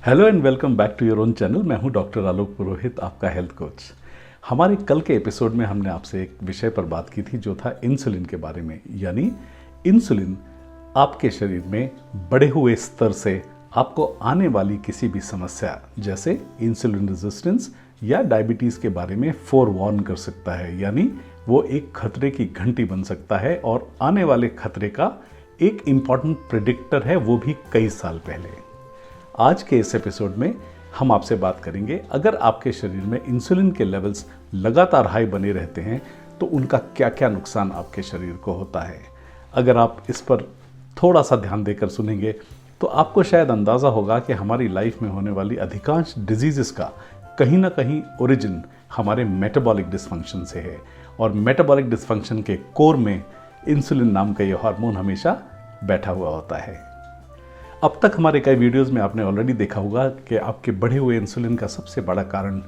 Hello and welcome back to your own channel. मैं हूं doctor आलोक पुरोहित, आपका हेल्थ कोच। हमारे कल के एपिसोड में हमने आपसे एक विषय पर बात की थी जो था इंसुलिन के बारे में। यानी इंसुलिन आपके शरीर में बढ़े हुए स्तर से आपको आने वाली किसी भी समस्या जैसे इंसुलिन रेजिस्टेंस या डायबिटीज़ के बारे में फोरवार्न कर सकता है। यानी वो एक खतरे की घंटी बन सकता है और आने वाले खतरे का एक इम्पॉर्टेंट प्रिडिक्टर है, वो भी कई साल पहले। आज के इस एपिसोड में हम आपसे बात करेंगे, अगर आपके शरीर में इंसुलिन के लेवल्स लगातार हाई बने रहते हैं तो उनका क्या क्या नुकसान आपके शरीर को होता है। अगर आप इस पर थोड़ा सा ध्यान देकर सुनेंगे तो आपको शायद अंदाज़ा होगा कि हमारी लाइफ में होने वाली अधिकांश डिजीज़ का कहीं ना कहीं ओरिजिन हमारे मेटाबॉलिक डिसफंक्शन से है। और मेटाबॉलिक डिसफंक्शन के कोर में इंसुलिन नाम का ये हार्मोन हमेशा बैठा हुआ होता है। अब तक हमारे कई वीडियोस में आपने ऑलरेडी देखा होगा कि आपके बढ़े हुए इंसुलिन का सबसे बड़ा कारण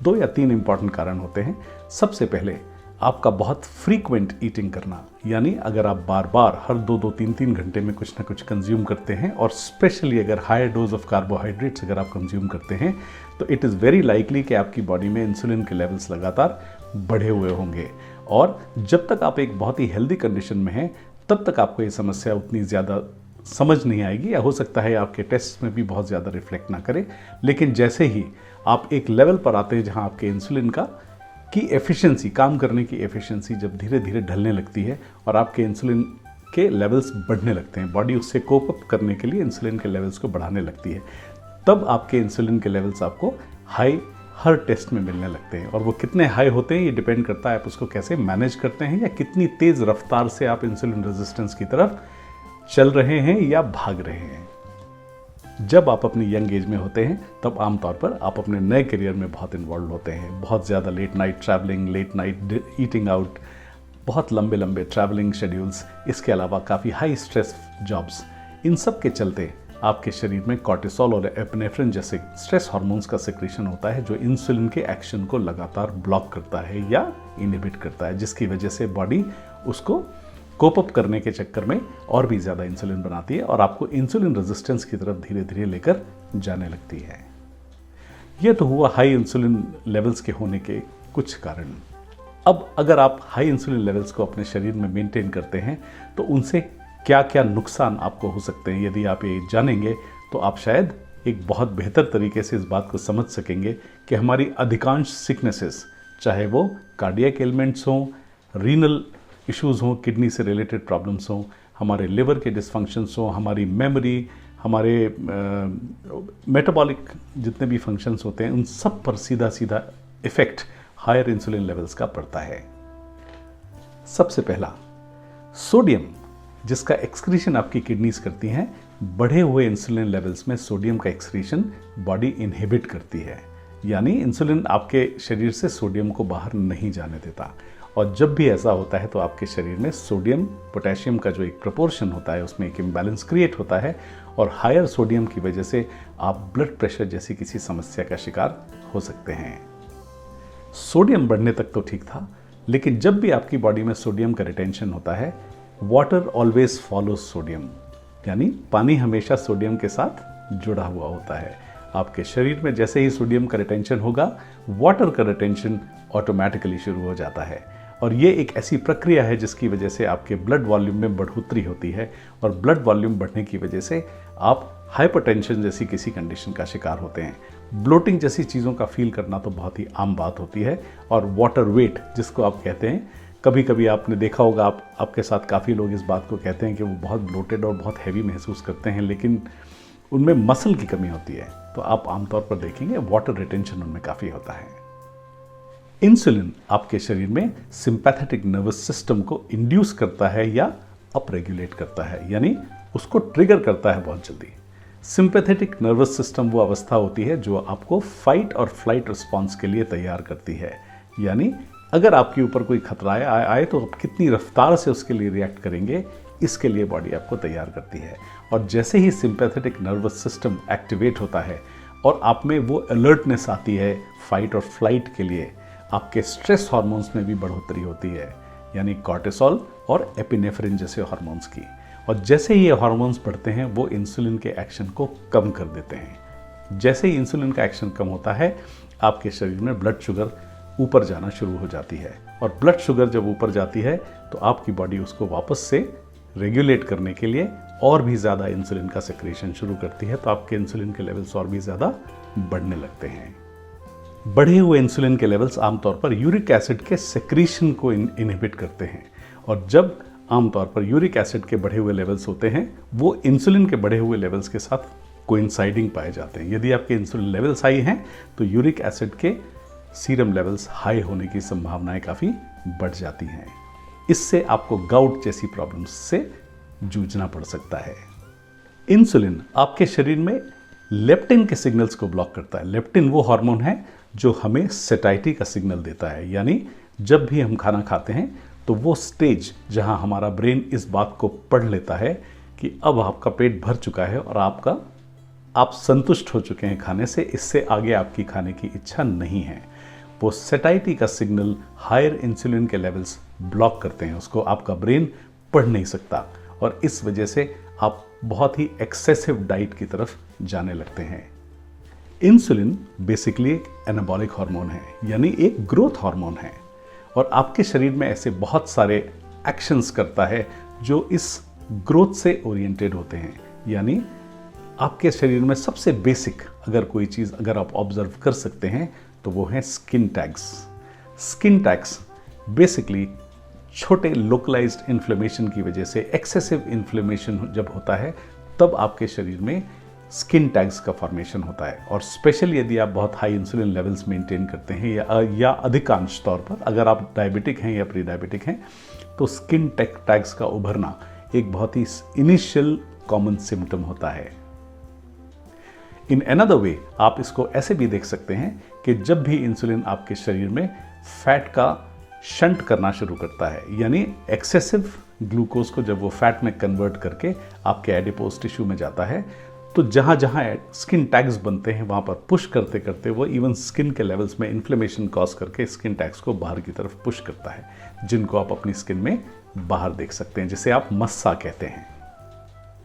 2 या 3 इंपॉर्टेंट कारण होते हैं। सबसे पहले आपका बहुत फ्रीक्वेंट ईटिंग करना, यानी अगर आप बार बार हर 2-2, 3-3 घंटे में कुछ ना कुछ कंज्यूम करते हैं और स्पेशली अगर हायर डोज ऑफ कार्बोहाइड्रेट्स अगर आप कंज्यूम करते हैं तो इट इज़ वेरी लाइकली कि आपकी बॉडी में इंसुलिन के लेवल्स लगातार बढ़े हुए होंगे। और जब तक आप एक बहुत ही हेल्दी कंडीशन में हैं तब तक आपको ये समस्या उतनी ज़्यादा समझ नहीं आएगी, या हो सकता है आपके टेस्ट में भी बहुत ज़्यादा रिफ्लेक्ट ना करे। लेकिन जैसे ही आप एक लेवल पर आते हैं जहां आपके इंसुलिन की एफिशिएंसी, काम करने की एफिशिएंसी जब धीरे धीरे ढलने लगती है और आपके इंसुलिन के लेवल्स बढ़ने लगते हैं, बॉडी उससे कोप अप करने के लिए इंसुलिन के लेवल्स को बढ़ाने लगती है, तब आपके इंसुलिन के लेवल्स आपको हाई हर टेस्ट में मिलने लगते हैं। और वो कितने हाई होते हैं ये डिपेंड करता है आप उसको कैसे मैनेज करते हैं या कितनी तेज़ रफ्तार से आप इंसुलिन रेजिस्टेंस की तरफ चल रहे हैं या भाग रहे हैं। जब आप अपनी यंग एज में होते हैं तब आमतौर पर आप अपने नए करियर में बहुत इन्वॉल्व होते हैं। बहुत ज़्यादा late night travelling, late night eating out, बहुत लंबे लंबे ट्रैवलिंग शेड्यूल्स, इसके अलावा काफ़ी हाई स्ट्रेस जॉब्स, इन सब के चलते आपके शरीर में कॉर्टिसोल और एपिनेफ्रिन जैसे स्ट्रेस हार्मोन्स का सिक्रीशन होता है जो इंसुलिन के एक्शन को लगातार ब्लॉक करता है या इनहिबिट करता है, जिसकी वजह से बॉडी उसको कोप अप करने के चक्कर में और भी ज़्यादा इंसुलिन बनाती है और आपको इंसुलिन रेजिस्टेंस की तरफ धीरे धीरे लेकर जाने लगती है। यह तो हुआ हाई इंसुलिन लेवल्स के होने के कुछ कारण। अब अगर आप हाई इंसुलिन लेवल्स को अपने शरीर में मेंटेन करते हैं तो उनसे क्या क्या नुकसान आपको हो सकते हैं, यदि आप ये जानेंगे तो आप शायद एक बहुत बेहतर तरीके से इस बात को समझ सकेंगे कि हमारी अधिकांश सिकनेसेस, चाहे वो कार्डियक एलिमेंट्स हों, रीनल इश्यूज़ हों, किडनी से रिलेटेड प्रॉब्लम्स हों, हमारे लिवर के डिसफंक्शंस हों, हमारी मेमोरी, हमारे मेटाबॉलिक जितने भी फंक्शंस होते हैं, उन सब पर सीधा सीधा इफेक्ट हायर इंसुलिन लेवल्स का पड़ता है। सबसे पहला, सोडियम, जिसका एक्सक्रीशन आपकी किडनीज करती हैं। बढ़े हुए इंसुलिन लेवल्स में सोडियम का एक्सक्रीशन बॉडी इनहिबिट करती है, यानी इंसुलिन आपके शरीर से सोडियम को बाहर नहीं जाने देता। और जब भी ऐसा होता है तो आपके शरीर में सोडियम पोटेशियम का जो एक प्रोपोर्शन होता है उसमें एक इम्बैलेंस क्रिएट होता है और हायर सोडियम की वजह से आप ब्लड प्रेशर जैसी किसी समस्या का शिकार हो सकते हैं। सोडियम बढ़ने तक तो ठीक था, लेकिन जब भी आपकी बॉडी में सोडियम का रिटेंशन होता है, वाटर ऑलवेज फॉलोज सोडियम, यानी पानी हमेशा सोडियम के साथ जुड़ा हुआ होता है। आपके शरीर में जैसे ही सोडियम का रिटेंशन होगा, वाटर का रिटेंशन ऑटोमेटिकली शुरू हो जाता है। और ये एक ऐसी प्रक्रिया है जिसकी वजह से आपके ब्लड वॉल्यूम में बढ़ोतरी होती है और ब्लड वॉल्यूम बढ़ने की वजह से आप हाइपरटेंशन जैसी किसी कंडीशन का शिकार होते हैं। ब्लोटिंग जैसी चीज़ों का फील करना तो बहुत ही आम बात होती है। और वाटर वेट जिसको आप कहते हैं, कभी कभी आपने देखा होगा, आपके साथ काफ़ी लोग इस बात को कहते हैं कि वो बहुत ब्लोटेड और बहुत हैवी महसूस करते हैं, लेकिन उनमें मसल की कमी होती है। तो आप आमतौर पर देखेंगे वाटर रिटेंशन उनमें काफ़ी होता है। इंसुलिन आपके शरीर में सिंपैथेटिक नर्वस सिस्टम को इंड्यूस करता है या अप रेगुलेट करता है, यानी उसको ट्रिगर करता है बहुत जल्दी। सिंपैथेटिक नर्वस सिस्टम वो अवस्था होती है जो आपको फाइट और फ्लाइट रिस्पॉन्स के लिए तैयार करती है, यानी अगर आपके ऊपर कोई खतरा आए तो आप कितनी रफ्तार से उसके लिए रिएक्ट करेंगे, इसके लिए बॉडी आपको तैयार करती है। और जैसे ही सिंपैथेटिक नर्वस सिस्टम एक्टिवेट होता है और आप में वो अलर्टनेस आती है फाइट और फ्लाइट के लिए, आपके स्ट्रेस हार्मोन्स में भी बढ़ोतरी होती है, यानी कॉर्टिसोल और एपिनेफ्रिन जैसे हार्मोन्स की। और जैसे ही ये हार्मोन्स बढ़ते हैं वो इंसुलिन के एक्शन को कम कर देते हैं। जैसे ही इंसुलिन का एक्शन कम होता है आपके शरीर में ब्लड शुगर ऊपर जाना शुरू हो जाती है, और ब्लड शुगर जब ऊपर जाती है तो आपकी बॉडी उसको वापस से रेगुलेट करने के लिए और भी ज़्यादा इंसुलिन का सेक्रेशन शुरू करती है, तो आपके इंसुलिन के लेवल्स और भी ज़्यादा बढ़ने लगते हैं। बढ़े हुए इंसुलिन के लेवल्स आमतौर पर यूरिक एसिड के सेक्रीशन को इनहिबिट करते हैं, और जब आमतौर पर यूरिक एसिड के बढ़े हुए लेवल्स होते हैं वो इंसुलिन के बढ़े हुए लेवल्स के साथ कोइंसाइडिंग पाए जाते हैं। यदि आपके इंसुलिन लेवल्स हाई हैं तो यूरिक एसिड के सीरम लेवल्स हाई होने की संभावनाएं काफ़ी बढ़ जाती हैं। इससे आपको गाउट जैसी प्रॉब्लम्स से जूझना पड़ सकता है। इंसुलिन आपके शरीर में लेप्टिन के सिग्नल्स को ब्लॉक करता है। लेप्टिन वो हार्मोन है जो हमें सेटाइटी का सिग्नल देता है, यानी जब भी हम खाना खाते हैं तो वो स्टेज जहां हमारा ब्रेन इस बात को पढ़ लेता है कि अब आपका पेट भर चुका है और आप संतुष्ट हो चुके हैं खाने से, इससे आगे आपकी खाने की इच्छा नहीं है। वो सेटाइटी का सिग्नल हायर इंसुलिन के लेवल्स ब्लॉक करते हैं, उसको आपका ब्रेन पढ़ नहीं सकता, और इस वजह से आप बहुत ही एक्सेसिव डाइट की तरफ जाने लगते हैं। इंसुलिन बेसिकली एक एनाबॉलिक हार्मोन है, यानी एक ग्रोथ हार्मोन है, और आपके शरीर में ऐसे बहुत सारे एक्शंस करता है जो इस ग्रोथ से ओरिएंटेड होते हैं। यानी आपके शरीर में सबसे बेसिक अगर कोई चीज़ अगर आप ऑब्जर्व कर सकते हैं तो वो है skin tags. Skin tags basically छोटे लोकलाइज्ड इन्फ्लेमेशन की वजह से, एक्सेसिव इन्फ्लेमेशन जब होता है तब आपके शरीर में स्किन टैग्स का फॉर्मेशन होता है। और स्पेशली यदि आप बहुत हाई इंसुलिन लेवल्स मेंटेन करते हैं या अधिकांश तौर पर अगर आप डायबिटिक हैं या प्री डायबिटिक हैं तो स्किन टैग्स का उभरना एक बहुत ही इनिशियल कॉमन सिम्टम होता है। इन अनदर वे आप इसको ऐसे भी देख सकते हैं कि जब भी इंसुलिन आपके शरीर में फैट का शंट करना शुरू करता है, यानी एक्सेसिव ग्लूकोज को जब वो फैट में कन्वर्ट करके आपके एडिपोज टिश्यू में जाता है, तो जहाँ जहाँ स्किन टैग्स बनते हैं वहाँ पर पुश करते करते वो इवन स्किन के लेवल्स में इन्फ्लेमेशन कॉज करके स्किन टैग्स को बाहर की तरफ पुश करता है, जिनको आप अपनी स्किन में बाहर देख सकते हैं, जिसे आप मस्सा कहते हैं।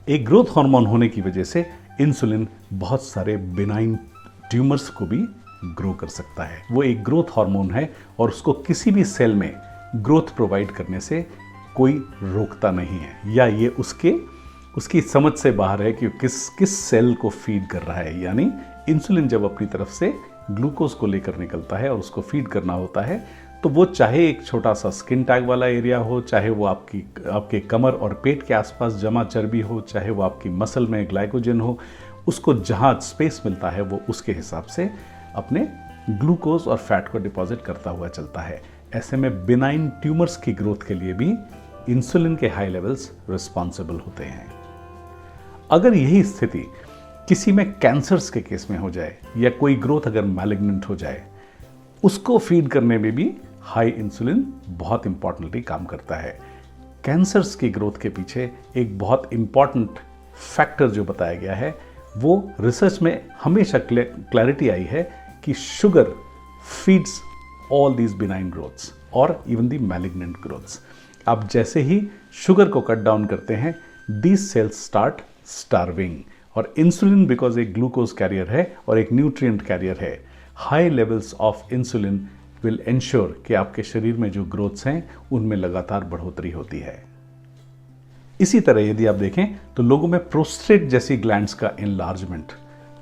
एक ग्रोथ हार्मोन होने की वजह से इंसुलिन बहुत सारे बिनाइन ट्यूमर्स को भी ग्रो कर सकता है। वो एक ग्रोथ हार्मोन है और उसको किसी भी सेल में ग्रोथ प्रोवाइड करने से कोई रोकता नहीं है, या ये उसकी समझ से बाहर है कि किस सेल को फीड कर रहा है। यानी इंसुलिन जब अपनी तरफ से ग्लूकोज को लेकर निकलता है और उसको फीड करना होता है, तो वो चाहे एक छोटा सा स्किन टैग वाला एरिया हो, चाहे वो आपके कमर और पेट के आसपास जमा चर्बी हो, चाहे वो आपकी मसल में ग्लाइकोजन हो, उसको जहाँ स्पेस मिलता है वो उसके हिसाब से अपने ग्लूकोज और फैट को डिपॉजिट करता हुआ चलता है। ऐसे में बिनाइन ट्यूमर्स की ग्रोथ के लिए भी इंसुलिन के हाई लेवल्स रिस्पॉन्सिबल होते हैं। अगर यही स्थिति किसी में कैंसर्स के केस में हो जाए या कोई ग्रोथ अगर मैलिग्नेंट हो जाए, उसको फीड करने में भी हाई इंसुलिन बहुत इंपॉर्टेंटली काम करता है। कैंसर्स की ग्रोथ के पीछे एक बहुत इंपॉर्टेंट फैक्टर जो बताया गया है, वो रिसर्च में हमेशा क्लैरिटी आई है कि sugar feeds all these benign growths और इवन दी मैलिग्नेंट ग्रोथ्स। आप जैसे ही शुगर को कट डाउन करते हैं, दीज सेल्स स्टार्ट स्टार्विंग, और इंसुलिन बिकॉज एक ग्लूकोज कैरियर है और एक न्यूट्रिएंट कैरियर है, high levels of insulin will ensure कि आपके शरीर में जो ग्रोथ्स हैं उनमें लगातार बढ़ोतरी होती है। इसी तरह यदि आप देखें तो लोगों में प्रोस्टेट जैसी ग्लैंड्स का एनलार्जमेंट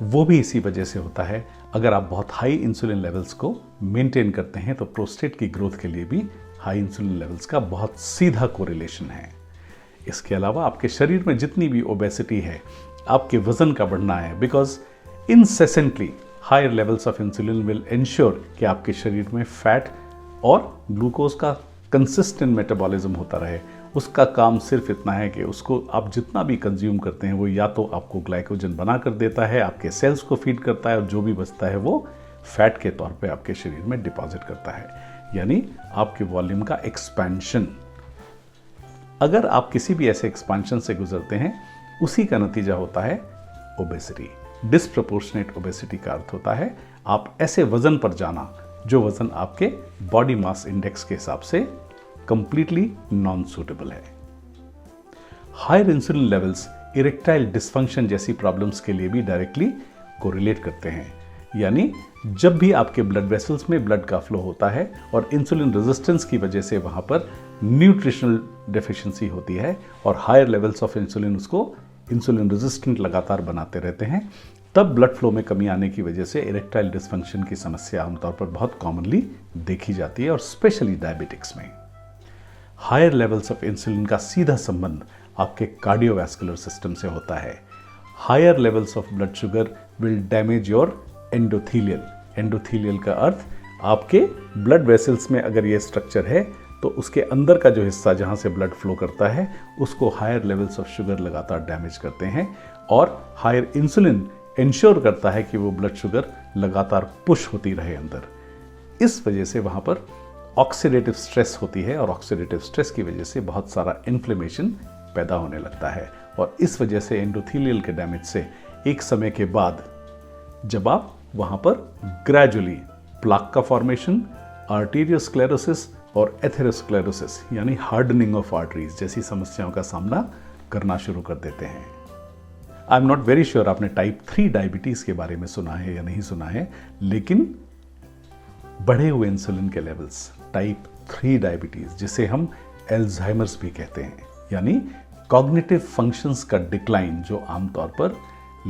वो भी इसी वजह से होता है। अगर आप बहुत हाई इंसुलिन लेवल्स को मेंटेन करते हैं तो प्रोस्टेट की ग्रोथ के लिए भी हाई इंसुलिन लेवल्स का बहुत सीधा कोरिलेशन है। इसके अलावा आपके शरीर में जितनी भी ओबेसिटी है, आपके वजन का बढ़ना है, because incessantly higher levels of insulin will ensure कि आपके शरीर में फैट और ग्लूकोज का कंसिस्टेंट मेटाबॉलिज्म होता रहे। उसका काम सिर्फ इतना है कि उसको आप जितना भी कंज्यूम करते हैं वो या तो आपको ग्लाइकोजन बना कर देता है, आपके सेल्स को फीड करता है, और जो भी बचता है वो फैट के तौर पे आपके शरीर में डिपॉजिट करता है, यानी आपके वॉल्यूम का एक्सपेंशन। अगर आप किसी भी ऐसे एक्सपेंशन से गुजरते हैं, उसी का नतीजा होता है ओबेसिटी। डिस्प्रपोर्शनेट ओबेसिटी का अर्थ होता है आप ऐसे वजन पर जाना जो वजन आपके बॉडी मास इंडेक्स के हिसाब से कंप्लीटली नॉन सूटेबल है। Higher insulin levels erectile dysfunction जैसी प्रॉब्लम्स के लिए भी डायरेक्टली कोरिलेट करते हैं। यानी जब भी आपके ब्लड वेसल्स में ब्लड का फ्लो होता है और इंसुलिन रेजिस्टेंस की वजह से वहाँ पर न्यूट्रिशनल डेफिशिएंसी होती है और हायर लेवल्स ऑफ इंसुलिन उसको इंसुलिन रेजिस्टेंट लगातार बनाते रहते हैं, तब ब्लड फ्लो में कमी आने की वजह से इरेक्टाइल डिसफंक्शन की समस्या आमतौर पर बहुत कॉमनली देखी जाती है और स्पेशली डायबिटिक्स में। हायर लेवल्स ऑफ इंसुलिन का सीधा संबंध आपके कार्डियोवैस्कुलर सिस्टम से होता है। Higher levels of blood sugar will damage your endothelial. Endothelial का अर्थ आपके ब्लड वेसल्स में अगर ये स्ट्रक्चर है तो उसके अंदर का जो हिस्सा जहाँ से ब्लड फ्लो करता है उसको हायर लेवल्स ऑफ शुगर लगातार डैमेज करते हैं और हायर इंसुलिन इंश्योर करता है कि वो ब्लड शुगर लगातार पुश होती रहे अंदर। इस वजह से वहाँ पर ऑक्सीडेटिव स्ट्रेस होती है और ऑक्सीडेटिव स्ट्रेस की वजह से बहुत सारा इन्फ्लेमेशन पैदा होने लगता है और इस वजह से एंडोथीलियल के डैमेज से एक समय के बाद जब आप वहाँ पर ग्रेजुअली प्लाक का फॉर्मेशन, आर्टेरियोस्क्लेरोसिस और एथेरोस्क्लेरोसिस यानी हार्डनिंग ऑफ आर्टरीज जैसी समस्याओं का सामना करना शुरू कर देते हैं। I am not very sure आपने टाइप 3 डायबिटीज के बारे में सुना है या नहीं सुना है, लेकिन बढ़े हुए इंसुलिन के लेवल्स, टाइप 3 डायबिटीज जिसे हम एल्जाइमर्स भी कहते हैं, यानी कॉग्निटिव फंक्शंस का डिक्लाइन जो आमतौर पर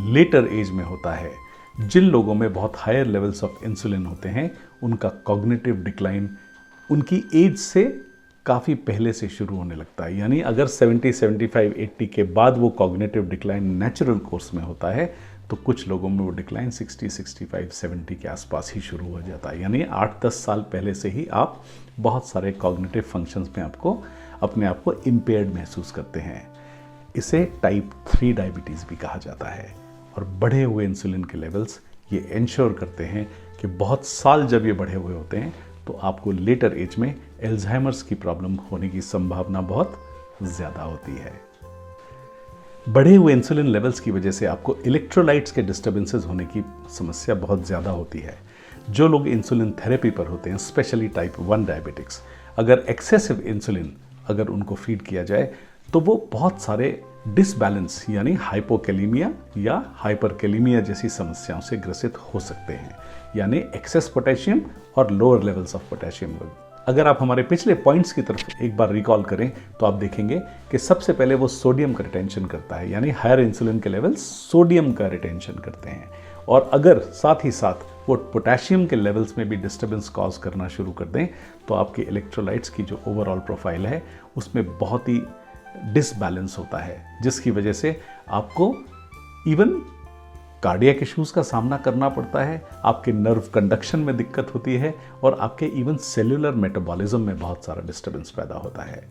लेटर एज में होता है। जिन लोगों में बहुत हायर लेवल्स ऑफ इंसुलिन होते हैं उनका कॉग्निटिव डिक्लाइन उनकी एज से काफ़ी पहले से शुरू होने लगता है। यानी अगर 70, 75, 80 के बाद वो कॉग्निटिव डिक्लाइन नेचुरल कोर्स में होता है तो कुछ लोगों में वो डिक्लाइन 60, 65, 70 के आसपास ही शुरू हो जाता है। यानी 8-10 साल पहले से ही आप बहुत सारे कॉग्निटिव फंक्शंस में अपने आप को इम्पेयर्ड महसूस करते हैं। इसे टाइप 3 डायबिटीज़ भी कहा जाता है और बढ़े हुए इंसुलिन के लेवल्स ये इंश्योर करते हैं कि बहुत साल जब ये बढ़े हुए होते हैं तो आपको लेटर एज में एल्जाइमर्स की प्रॉब्लम होने की संभावना बहुत ज़्यादा होती है। बढ़े हुए इंसुलिन लेवल्स की वजह से आपको इलेक्ट्रोलाइट्स के डिस्टर्बेंसेस होने की समस्या बहुत ज़्यादा होती है। जो लोग इंसुलिन थेरेपी पर होते हैं, स्पेशली टाइप 1 डायबिटिक्स, अगर एक्सेसिव इंसुलिन अगर उनको फीड किया जाए तो वो बहुत सारे डिसबैलेंस यानी हाइपोकैलीमिया या हाइपरकैलीमिया जैसी समस्याओं से ग्रसित हो सकते हैं, यानी एक्सेस पोटेशियम और लोअर लेवल्स ऑफ पोटेशियम। अगर आप हमारे पिछले पॉइंट्स की तरफ एक बार रिकॉल करें तो आप देखेंगे कि सबसे पहले वो सोडियम का रिटेंशन करता है, यानी हायर इंसुलिन के लेवल्स सोडियम का रिटेंशन करते हैं। और अगर साथ ही साथ वो पोटेशियम के लेवल्स में भी डिस्टर्बेंस कॉज करना शुरू कर दें तो आपके इलेक्ट्रोलाइट्स की जो ओवरऑल प्रोफाइल है उसमें बहुत ही डिसबैलेंस होता है, जिसकी वजह से आपको इवन कार्डियक इश्यूज का सामना करना पड़ता है, आपके नर्व कंडक्शन में दिक्कत होती है और आपके इवन सेल्यूलर मेटाबॉलिज्म में बहुत सारा डिस्टर्बेंस पैदा होता है।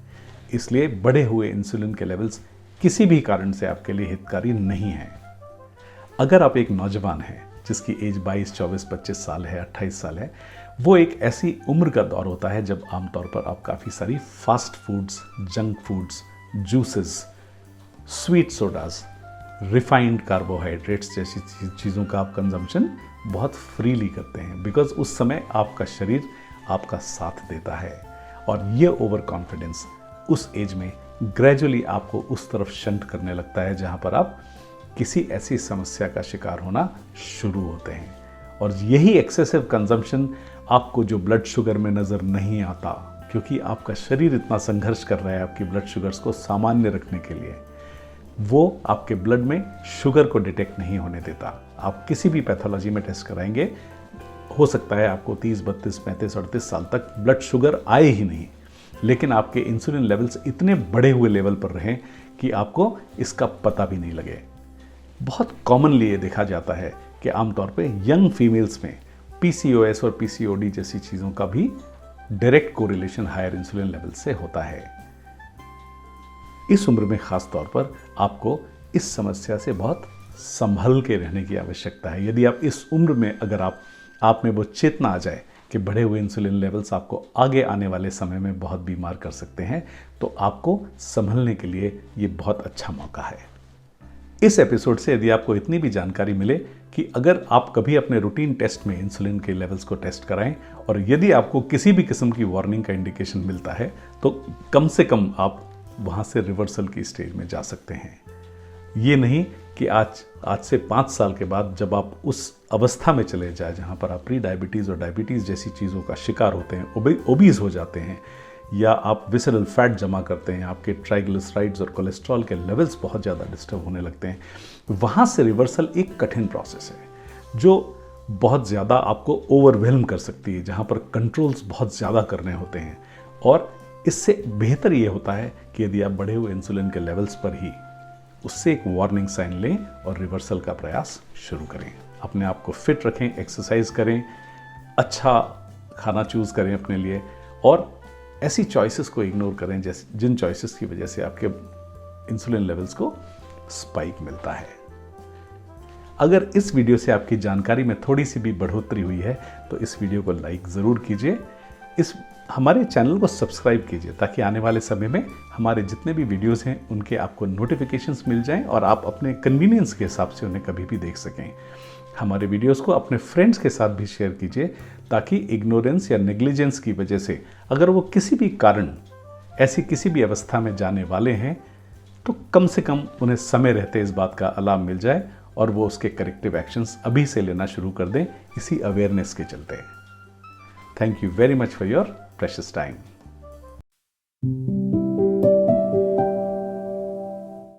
इसलिए बढ़े हुए इंसुलिन के लेवल्स किसी भी कारण से आपके लिए हितकारी नहीं है। अगर आप एक नौजवान हैं जिसकी एज 22, 24, 25 साल है, 28 साल है, वो एक ऐसी उम्र का दौर होता है जब आमतौर पर आप काफ़ी सारी fast foods, junk foods, juices, sweet sodas, refined carbohydrates जैसी चीज़ों का आप कंजम्पशन बहुत फ्रीली करते हैं, बिकॉज उस समय आपका शरीर आपका साथ देता है और ये ओवर कॉन्फिडेंस उस एज में ग्रेजुअली आपको उस तरफ शंट करने लगता है जहाँ पर आप किसी ऐसी समस्या का शिकार होना शुरू होते हैं। और यही एक्सेसिव कंजम्पशन आपको जो ब्लड शुगर में नज़र नहीं आता, क्योंकि आपका शरीर इतना संघर्ष कर रहा है आपकी ब्लड शुगर्स को सामान्य रखने के लिए, वो आपके ब्लड में शुगर को डिटेक्ट नहीं होने देता। आप किसी भी पैथोलॉजी में टेस्ट कराएंगे, हो सकता है आपको 30, 32, 35, 38 साल तक ब्लड शुगर आए ही नहीं, लेकिन आपके इंसुलिन लेवल्स इतने बढ़े हुए लेवल पर रहें कि आपको इसका पता भी नहीं लगे। बहुत कॉमनली ये देखा जाता है कि आमतौर पे यंग फीमेल्स में PCOS और PCOD जैसी चीज़ों का भी direct correlation higher insulin level से होता है। इस उम्र में खास तौर पर आपको इस समस्या से बहुत संभल के रहने की आवश्यकता है। यदि आप इस उम्र में अगर आप में वो चेतना आ जाए कि बढ़े हुए इंसुलिन लेवल्स आपको आगे आने वाले समय में बहुत बीमार कर सकते हैं, तो आपको संभलने के लिए ये बहुत अच्छा मौका है। इस एपिसोड से यदि आपको इतनी भी जानकारी मिले कि अगर आप कभी अपने रूटीन टेस्ट में इंसुलिन के लेवल्स को टेस्ट कराएं और यदि आपको किसी भी किस्म की वार्निंग का इंडिकेशन मिलता है तो कम से कम आप वहाँ से रिवर्सल की स्टेज में जा सकते हैं। ये नहीं कि आज से 5 साल के बाद जब आप उस अवस्था में चले जाए जहाँ पर आप प्री डायबिटीज़ और डायबिटीज़ जैसी चीज़ों का शिकार होते हैं, ओबीज हो जाते हैं, या आप विसरल फैट जमा करते हैं, आपके ट्राइग्लिसराइड्स और कोलेस्ट्रॉल के लेवल्स बहुत ज़्यादा डिस्टर्ब होने लगते हैं, वहाँ से रिवर्सल एक कठिन प्रोसेस है जो बहुत ज़्यादा आपको ओवरवेल्म कर सकती है, जहाँ पर कंट्रोल्स बहुत ज़्यादा करने होते हैं। और इससे बेहतर ये होता है कि यदि आप बढ़े हुए इंसुलिन के लेवल्स पर ही उससे एक वार्निंग साइन लें और रिवर्सल का प्रयास शुरू करें। अपने आप को फिट रखें, एक्सरसाइज करें, अच्छा खाना चूज़ करें अपने लिए, और ऐसी चॉइसेस को इग्नोर करें जैसे जिन चॉइसेस की वजह से आपके इंसुलिन लेवल्स को स्पाइक मिलता है। अगर इस वीडियो से आपकी जानकारी में थोड़ी सी भी बढ़ोतरी हुई है तो इस वीडियो को लाइक ज़रूर कीजिए, हमारे चैनल को सब्सक्राइब कीजिए ताकि आने वाले समय में हमारे जितने भी वीडियोस हैं उनके आपको नोटिफिकेशंस मिल जाएं और आप अपने कन्वीनियंस के हिसाब से उन्हें कभी भी देख सकें। हमारे वीडियोस को अपने फ्रेंड्स के साथ भी शेयर कीजिए ताकि इग्नोरेंस या नेग्लिजेंस की वजह से अगर वो किसी भी कारण ऐसी किसी भी अवस्था में जाने वाले हैं तो कम से कम उन्हें समय रहते इस बात का अलार्म मिल जाए और वो उसके करेक्टिव एक्शंस अभी से लेना शुरू कर दें, इसी अवेयरनेस के चलते। Thank you very much for your precious time.